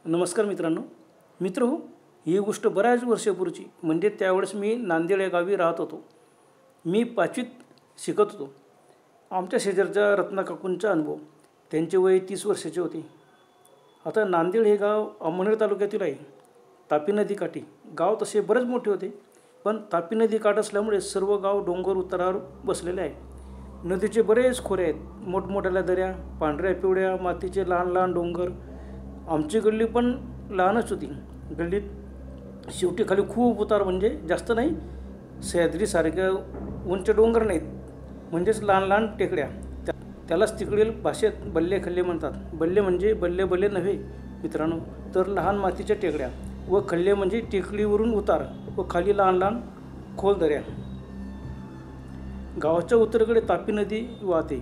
नमस्कार मित्र हो, ही गोष्ट बऱ्याच वर्षापूर्वीची, म्हणजे त्यावेळेस मी नांदेड या गावी राहत होतो. मी 5वीत शिकत होतो. आमच्या शेजारच्या रत्ना काकूंचा अनुभव. त्यांचे वय 30 वर्षाचे होते. आता नांदेड हे गाव अमळनेर तालुक्यातील आहे. तापी नदी काठी. गाव तसे बरेच मोठे होते, पण तापी नदी काठ असल्यामुळे सर्व गाव डोंगर उतारावर बसलेले आहे. नदीचे बरेच खोरे आहेत, मोठमोठ्या दऱ्या, पांढऱ्या पिवळ्या मातीचे लहान लहान डोंगर. आमची गल्ली पण लहानच होती. गल्लीत शेवटी खाली खूप उतार, म्हणजे जास्त नाही, सह्याद्रीसारख्या उंच डोंगर नाहीत, म्हणजेच लहान लहान टेकड्या. त्यालाच तिकडील भाषेत बल्ले खल्ले म्हणतात. बल्ले म्हणजे बल्ले बल्ले नव्हे मित्रांनो, तर लहान मातीच्या टेकड्या, व खल्ले म्हणजे टेकडीवरून उतार व खाली लहान लहान खोल दऱ्या. गावाच्या उत्तरेकडे तापी नदी वाहते,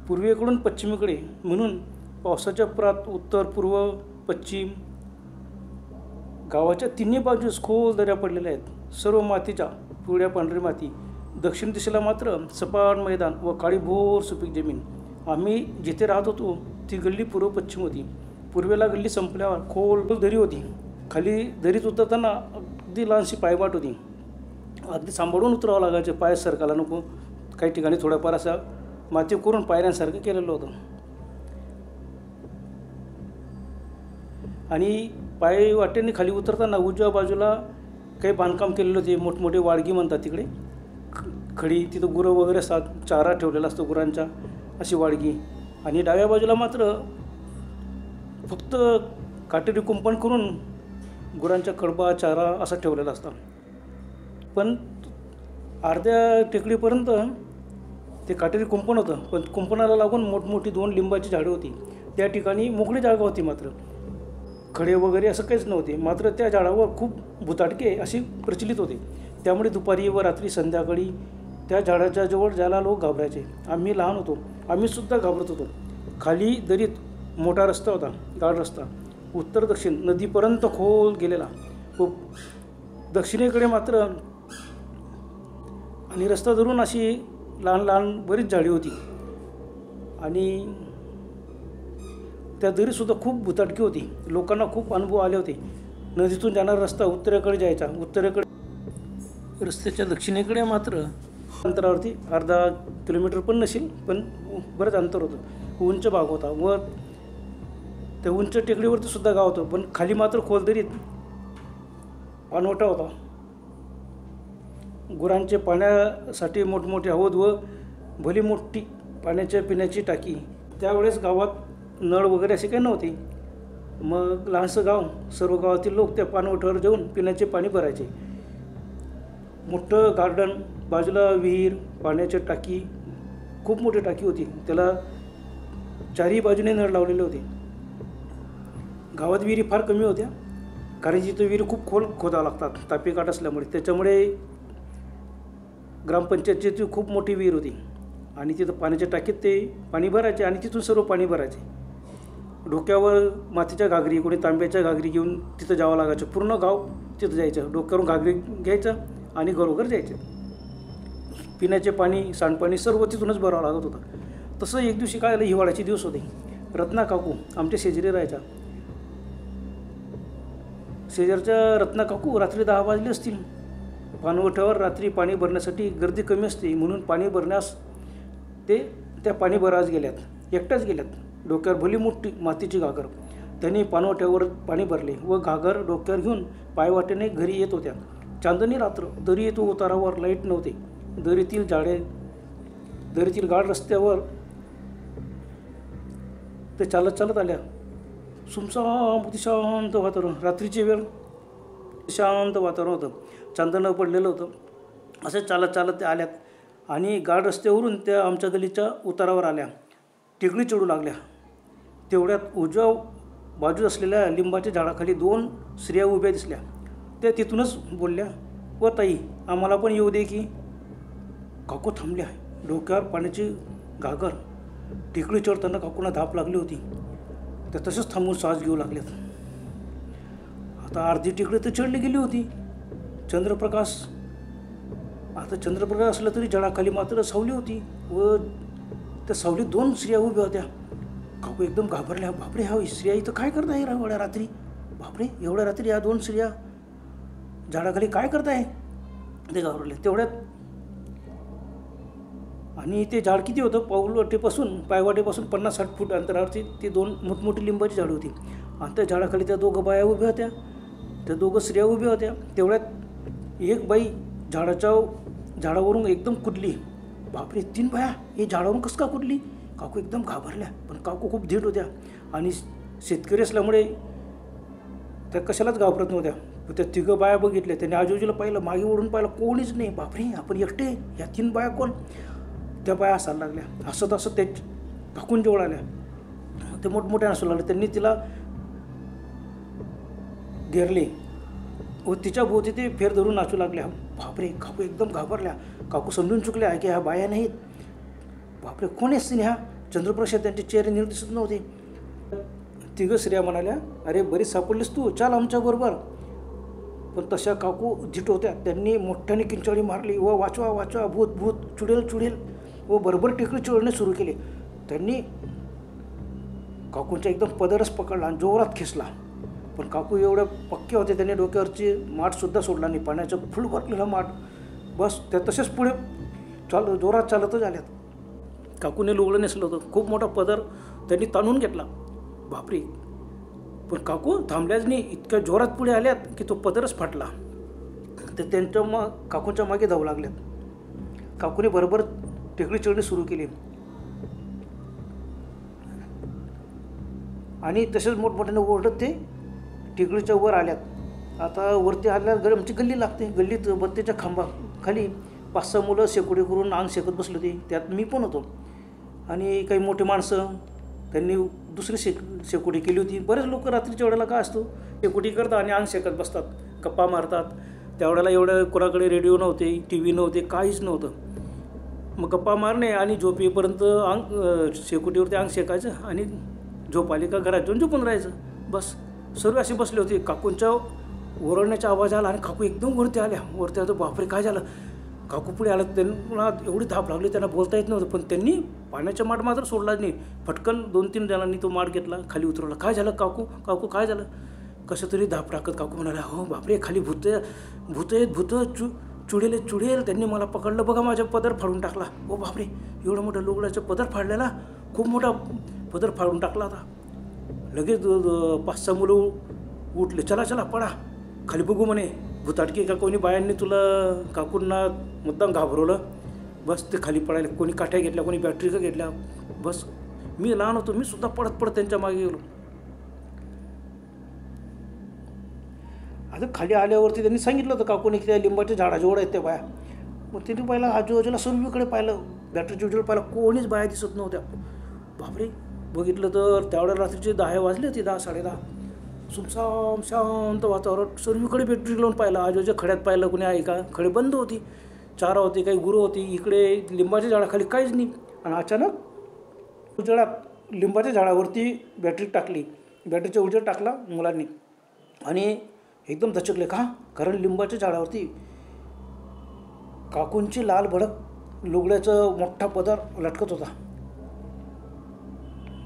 पूर्वेकडून पश्चिमेकडे, म्हणून पावसाच्या पुरात उत्तर, पूर्व, पश्चिम गावाच्या तिन्ही बाजूस खोल दऱ्या पडलेल्या आहेत, सर्व मातीच्या, पिवळ्या पांढरी माती. दक्षिण दिशेला मात्र सपाट मैदान व काळीभोर सुपीक जमीन. आम्ही जिथे राहत होतो ती गल्ली पूर्व पश्चिम होती. पूर्वेला गल्ली संपल्यावर खोल दरी होती. खाली दरीत उतरताना अगदी लहानशी पायवाट होती. अगदी सांभाळून उतरावं लागायचं, पाय सरकायला नको. काही ठिकाणी थोड्याफार असा माती करून पायऱ्यांसारखं केलेलं होतं. आणि पाय वाटेने खाली उतरताना उजव्या बाजूला काही बांधकाम केलेलं होते, मोठमोठे वाडगी म्हणतात तिकडे, खडी. तिथं गुरं वगैरे असतात, चारा ठेवलेला असतो गुरांचा, अशी वाडगी. आणि डाव्या बाजूला मात्र फक्त काटेरी कुंपण करून गुरांचा कडबा, चारा असा ठेवलेला असतात. पण अर्ध्या टेकडीपर्यंत ते काटेरी कुंपण होतं, पण कुंपणाला लागून मोठमोठी 2 लिंबाची झाडं होती. त्या ठिकाणी मोकळी जागा होती, मात्र खडे वगैरे असं काहीच नव्हते. मात्र त्या झाडावर खूप भुताटके असे प्रचलित होते. त्यामुळे दुपारी व रात्री संध्याकाळी त्या झाडाच्या जवळ जायला लोक घाबरायचे. आम्ही लहान होतो, आम्हीसुद्धा घाबरत होतो. खाली दरीत मोठा रस्ता होता, गाड रस्ता, उत्तर दक्षिण नदीपर्यंत खोल गेलेला. व दक्षिणेकडे मात्र आणि रस्ता धरून अशी लहान लहान बरीच झाडी होती. आणि त्या दरीसुद्धा खूप भुताटकी होती. लोकांना खूप अनुभव आले होते. नदीतून जाणारा रस्ता उत्तरेकडे जायचा. उत्तरेकडे रस्त्याच्या दक्षिणेकडे मात्र अंतरावरती अर्धा किलोमीटर पण नसेल, पण बरंच अंतर होतं. उंच भाग होता व त्या उंच टेकडीवरती सुद्धा गाव होतं, पण खाली मात्र खोल दरीत पाणवठा होता. गुरांचे पाण्यासाठी मोठमोठे हौद व भली मोठी पाण्याच्या पिण्याची टाकी. त्यावेळेस गावात नळ वगैरे असे काही नव्हते. मग लहानसं गाव, सर्व गावातील लोक त्या पाणवठ्यावर जाऊन पिण्याचे पाणी भरायचे. मोठं गार्डन, बाजूला विहीर, पाण्याची टाकी, खूप मोठी टाकी होती. त्याला चारही बाजूने नळ लावलेले होते. गावात विहिरी फार कमी होत्या, कारण जिथं विहिरी खूप खोल खोदावं लागतात तापी काठ असल्यामुळे. त्याच्यामुळे ग्रामपंचायतची ती खूप मोठी विहीर होती आणि तिथं पाण्याच्या टाकीत ते पाणी भरायचे आणि तिथून सर्व पाणी भरायचे. डोक्यावर मातीच्या घागरी, कोणी तांब्याच्या घागरी घेऊन तिथं जावं लागायचं. पूर्ण गाव तिथं जायचं, डोक्यावरून घागरी घ्यायचं आणि घरोघर जायचं. पिण्याचे पाणी, सांडपाणी सर्व तिथूनच भरावं लागत होतं. तसं एक दिवशी काय झालं, हिवाळ्याचे दिवस होते. रत्ना काकू आमच्या शेजारी राहायच्या. शेजारच्या रत्ना काकू रात्री 10 वाजले असतील. पाणवठ्यावर रात्री पाणी भरण्यासाठी गर्दी कमी असते, म्हणून पाणी भरण्यास ते त्या पाणी भरास गेल्यात. एकट्याच गेल्यात. डोक्यावर भली मोठी मातीची घागर. त्यांनी पाणवठ्यावर पाणी भरले व घागर डोक्यावर घेऊन पायवाटेने घरी येत होत्या. चांदणी रात्र. दरी येतो उतारावर लाईट नव्हते. दरीतील झाडे, दरीतील गाड रस्त्यावर ते चालत चालत आल्या. सुमसाम शांत वातावरण. रात्रीची वेळ, शांत वातावरण होतं, चांदणं पडलेलं होतं. असं चालत चालत त्या आल्यात आणि गाड रस्त्यावरून त्या आमच्या गलीच्या उतारावर आल्या. टेकडी चढू लागल्या. तेवढ्यात उजव्या बाजूस असलेल्या लिंबाच्या झाडाखाली 2 स्त्रिया उभ्या दिसल्या. त्या तिथूनच बोलल्या, व ताई, आम्हाला पण येऊ दे की. काकू थांबल्या. डोक्यावर पाण्याची घागर. टेकडी चढताना काकूंना धाप लागली होती. त्या तसंच थांबून श्वास घेऊ लागल्यात. आता अर्धी टेकडी तर चढली गेली होती. चंद्रप्रकाश असलं तरी झाडाखाली मात्र सावली होती व त्या सावलीत 2 स्त्रिया उभ्या होत्या. काकू एकदम घाबरल्या. बापरे, हा स्त्रिया इथं काय करता येईल एवढ्या रात्री? बापरे, एवढ्या रात्री या 2 स्त्रिया झाडाखाली काय करताय? ते घाबरले. तेवढ्यात आणि ते झाड किती होतं, पायवाटेपासून 50-60 फूट अंतरावरती ती 2 मोठमोठी लिंबाची झाडं होती. आणि त्या झाडाखाली त्या 2 बाया उभ्या होत्या, त्या 2 स्त्रिया उभ्या होत्या. तेवढ्यात एक बाई झाडावरून एकदम कुदली. बापरे, 3 बाया हे झाडावरून कसं का कुदली? काकू एकदम घाबरल्या. पण काकू खूप धीट होत्या आणि शेतकरी असल्यामुळे त्या कशालाच घाबरत नव्हत्या. त्या 3 बाया बघितल्या. त्यांनी आजूबाजूला पाहिलं, मागे वळून पाहिलं, कोणीच नाही. बापरे, आपण एकटे, या 3 बाया कोण? त्या बाया हसायला लागल्या. हसत ते काकून जवळ आल्या. ते मोठमोठ्या हसू लागले. त्यांनी तिला घेरले व तिच्या भोवती ते फेर धरून नाचू लागल्या. बापरे, काकू एकदम घाबरल्या. काकू समजून चुकल्या की ह्या बाया नाहीत. बापरे, कोण असतील ह्या? चंद्रप्रसाद त्यांचे चेहरे नीट दिसत नव्हते. 3 स्त्रिया म्हणाल्या, अरे बरीच सापडलीस तू, चाल आमच्याबरोबर. पण तशा काकू धीट होत्या. त्यांनी मोठ्याने किंचाळी मारली व वाचवा, भूत, चुडेल व बरोबर टेकडी चढणे सुरू केले. त्यांनी काकूंचा एकदम पदरच पकडला आणि जोरात खेचला. पण काकू एवढ्या पक्के होते, त्यांनी डोक्यावरची माठसुद्धा सोडला नाही. पाण्याचं फुल भरलेलं माठ. बस त्या तसेच पुढे जोरात चालतच आल्यात. काकूने लुगडं नेसलं होतं, खूप मोठा पदर त्यांनी ताणून घेतला. बापरे, पण काकू थांबल्याच नाही. इतक्या जोरात पुढे आल्यात की तो पदरच फाटला. ते काकूंच्या मागे धावू लागल्यात. काकूने बरोबर टेकडी चढणी सुरू केली आणि तसेच मोठमोठ्याने ओरडत ते टेकडीच्या वर आल्यात. आता वरती आल्यावर आमची गल्ली लागते. गल्लीत बत्तीच्या खांबाखाली 5-6 मुलं शेकोटी करून अंग शेकत बसले होते. त्यात मी पण होतो. आणि काही मोठे माणसं त्यांनी दुसरी शेकोटी केली होती. बरेच लोक रात्रीच्या वेळेला काय असतो, शेकोटी करतात आणि अंग शेकत बसतात, गप्पा मारतात. त्यावेळेला एवढं कोणाकडे रेडिओ नव्हते, TV नव्हते, काहीच नव्हतं. मग गप्पा मारणे आणि झोप येईपर्यंत शेकोटीवरती अंग शेकायचं आणि झोप आली का घरात जाऊन झोपून राहायचं. बस सर्व असे बसले होते. काकूंच्या ओरडण्याचा आवाज आला आणि काकू एकदम वरती आल्या. वरती आलं, बापरे काय झालं? काकू पुढे आलं. त्यांना एवढी धाप लागली, त्यांना बोलता येत नव्हतं. पण त्यांनी पाण्याचा माठ मात्र सोडलाच नाही. फटकन 2-3 जणांनी तो माठ घेतला, खाली उतरवला. काय झालं काकू काय झालं? कसं तरी धाप टाकत काकू म्हणाल्या, हो बापरे, खाली भूत चुडेल. त्यांनी मला पकडलं बघा, माझा पदर फाडून टाकला. ओ बापरे, एवढं मोठं लुगड्याचं पदर फाडलेला, खूप मोठा पदर फाडून टाकला होता. लगेच 5-6 मुलं उठले. चला पळा, खाली बघू म्हणे, भूताटकी का कोणी बायांनी तुला काकूंना मुद्दाम घाबरवलं. बस ते खाली पडायला. कोणी काठ्या घेतल्या, कोणी बॅटरी का घेतल्या. बस मी लहान होतो, मी सुद्धा पडत त्यांच्या मागे गेलो. आता खाली आल्यावरती त्यांनी सांगितलं होतं काकूने की त्या लिंबाच्या झाडाजवळ आहेत त्या बाया. मग त्यांनी पाहिलं, आजूबाजूला सर्वीकडे पाहिलं, बॅटरीच्या उजेड पाहिलं, कोणीच बाया दिसत नव्हत्या. बापरे, बघितलं तर त्यावेळेला रात्रीचे 10 वाजले होते, 10-10:30. सुमसाम शांत वातावरण. सर्वीकडे बॅटरी लावून पाहिलं. आजूबाजूच्या खड्यात पाहिलं, कोणी आहे का? खडे बंद होती. चारा होती, काही गुरं होती. इकडे लिंबाच्या झाडाखाली काहीच नाही. आणि अचानक उजेडात लिंबाच्या झाडावरती बॅटरी टाकली. बॅटरीचा उजेड टाकला मुलांनी आणि एकदम दचकले. का? कारण लिंबाच्या झाडावरती काकूंची लाल भडक लुगड्याचं मोठा पदर लटकत होता.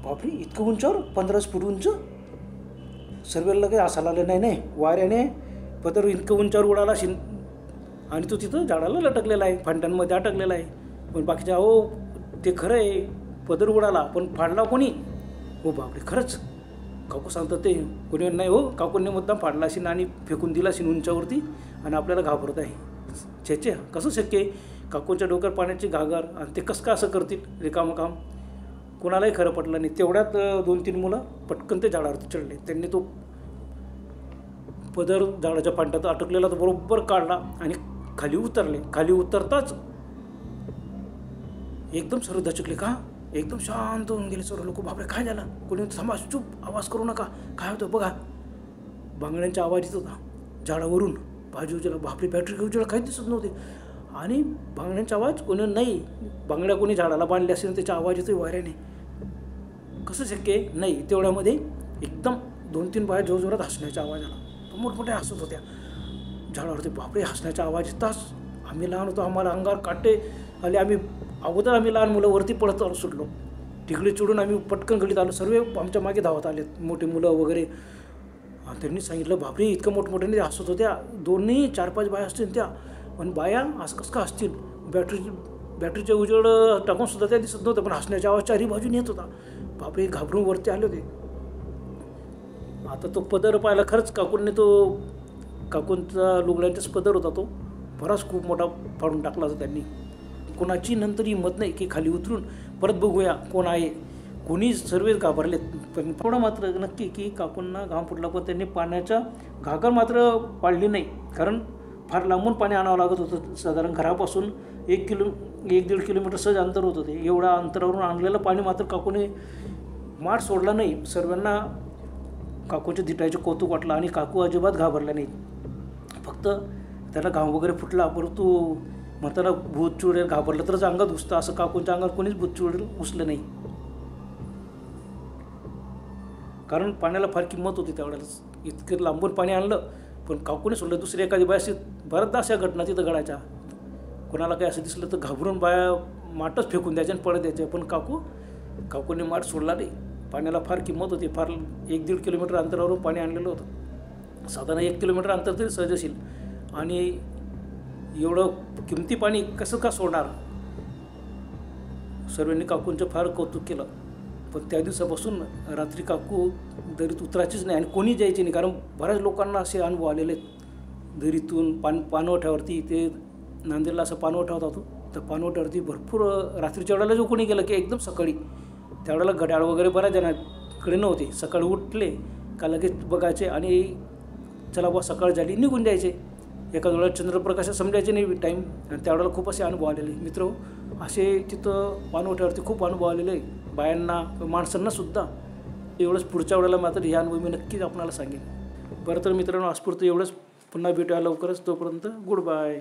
बापरे, इतकं उंचावर, 15 फूट उंच. सर्वेला काही असायला आलं नाही. वाऱ्याने पदर इतकं उंचावर उडाला आणि तो तिथं झाडाला लटकलेला आहे, फांद्यांमध्ये अटकलेला आहे. पण बाकीच्या, हो ते खरं आहे, पदर उडाला, पण फाडला कोणी? हो बापरे, खरंच. काकू सांगतात ते कोणी नाही हो, काकूंनी मुद्दाम फाडला असेल आणि फेकून दिला असेल उंचावरती आणि आपल्याला घाबरत आहे. छे, कसं शक्य आहे? काकूंच्या डोक्यावर पाण्याची घागर आणि ते कसं असं करतील रिकामं काम? कोणालाही खरं पटलं नाही. तेवढ्यात 2-3 मुलं पटकन ते झाडावरती चढले. त्यांनी तो पदर झाडाच्या पांट्यात अटकलेला तो बरोबर काढला आणि खाली उतरले. खाली उतरताच एकदम सर्व दचकले. का? एकदम शांत होऊन गेले सर्व लोक. बापरे, काय झालं? कोणी थांबा, चूप, आवाज करू नका. काय होतं बघा. बांगड्यांचा आवाज येत होता झाडावरून बाजूला. बापरे, बॅटरी घेऊन काहीच दिसत नव्हते आणि बांगड्यांचा आवाज. कोणी नाही, बांगड्या कोणी झाडाला बांधले असेल, त्याचा आवाज येतोय वाऱ्याने. कसं शक्य आहे? नाही. तेवढ्यामध्ये एकदम 2-3 बाया जोरजोरात हसण्याचा आवाज आला. मोठमोठ्या हसत होत्या झाडावरती. बापरे, हसण्याचा आवाज येताच आम्ही लहान होतो, आम्हाला अंगावर काटे आले. आम्ही लहान मुलं वरती पळत सुटलो. टिकडी चढून आम्ही पटकन गलीत आलो. सर्व आमच्या मागे धावत आले, मोठी मुलं वगैरे. त्यांनी सांगितलं, बापरे इतकं मोठमोठ्याने हसत होत्या, 2 4-5 बाया असतील त्या. पण बाया असं कसं का असतील, बॅटरीचे उजेड टाकून सुद्धा त्या दिसत नव्हतं, पण हसण्याचा आवाज चारी बाजून येत होता. बापरे घाबरून वरती आले होते. आता तो पदर पाहिला, खरंच काकूंचा लुगड्यांचाच पदर होता तो. बराच खूप मोठा फाडून टाकला होता त्यांनी. कोणाची नंतर हिंमत नाही की खाली उतरून परत बघूया कोण आहे. कोणी सर्वच घाबरलेत. पण थोडं मात्र नक्की की काकूंना घाम फुटला, पण त्यांनी पाण्याचा घागर मात्र पाळली नाही. कारण फार लांबून पाणी आणावं लागत होतं. साधारण घरापासून 1-1.5 किलोमीटर सहज अंतर होतं ते. एवढ्या अंतरावरून आणलेलं पाणी मात्र काकूने माठ सोडला नाही. सर्वांना काकूच्या धिटायचे कौतुक वाटलं आणि काकू अजिबात घाबरल्या नाहीत. फक्त त्याला घाम वगैरे फुटला, परंतु म्हणताना भूत चुडेल घाबरलं तरच अंगात घुसतं, असं काकूंच्या अंगात कोणीच भूत चुडेल घुसलं नाही. कारण पाण्याला फार किंमत होती त्यावेळेलाच. इतकं लांबून पाणी आणलं, पण काकूने सोडलं. दुसरी एखादी बाया बऱ्याचदा अशा घटना तिथं घडायच्या. कोणाला काही असं दिसलं तर घाबरून बाया माठच फेकून द्यायच्या आणि पळत द्यायच्या. पण काकूने माठ सोडला नाही. पाण्याला फार किंमत होती. फार 1-1.5 किलोमीटर अंतरावरून पाणी आणलेलं होतं. साधारण 1 किलोमीटर अंतर तरी सहज असेल. आणि एवढं किमती पाणी कसं का सोडणार. सर्वांनी काकूंचं फार कौतुक केलं. पण त्या दिवसापासून रात्री काकू दरीत उतरायचीच नाही आणि कोणी जायचे नाही. कारण बऱ्याच लोकांना असे अनुभव आलेले आहेत. दरीतून पाणवठ्यावरती, ते नांदेडला असं पाणवठा होता तो, तर पाणवठ्यावरती भरपूर रात्रीच्या वेळेला जो कोणी गेलं की एकदम सकाळी, त्यावेळेला घड्याळ वगैरे बऱ्याच जणांकडे नव्हते. सकाळी उठले का लगेच बघायचे आणि चला बुवा सकाळ झाली निघून जायचे. एका वेळेला चंद्रप्रकाश समजायचे नाही टाईम. आणि त्यावेळेला खूप असे अनुभव आलेले. मित्र असे तिथं पाणवठ्यावरती खूप अनुभव आलेले आहे. बायांना माणसांनासुद्धा. एवढंच पुढच्या वेळेला मात्र हे अनुभव मी नक्कीच आपल्याला सांगेन. बरं तर मित्रांनो, आजपुरतं एवढंच. पुन्हा भेटूया लवकरच. तोपर्यंत गुड बाय.